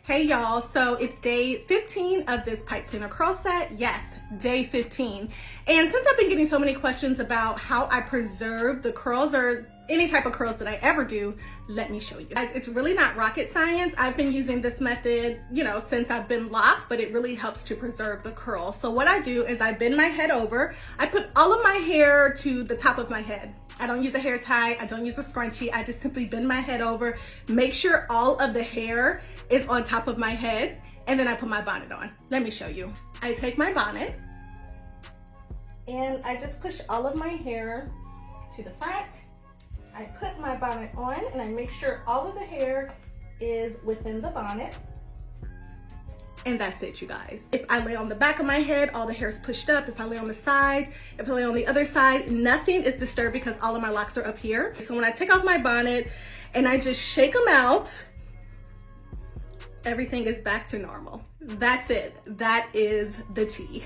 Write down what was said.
Hey y'all, so it's day 15 of this pipe cleaner curl set. Yes, day 15. And since I've been getting so many questions about how I preserve the curls or any type of curls that I ever do, let me show you. Guys, it's really not rocket science. I've been using this method, since I've been locked, but it really helps to preserve the curl. So what I do is I bend my head over. I put all of my hair to the top of my head. I don't use a hair tie, I don't use a scrunchie, I just simply bend my head over, make sure all of the hair is on top of my head, and then I put my bonnet on. Let me show you. I take my bonnet, and I just push all of my hair to the front. I put my bonnet on, and I make sure all of the hair is within the bonnet. And that's it, you guys. If I lay on the back of my head, all the hair is pushed up. If I lay on the side, if I lay on the other side, nothing is disturbed because all of my locks are up here. So when I take off my bonnet and I just shake them out, everything is back to normal. That's it. That is the tea.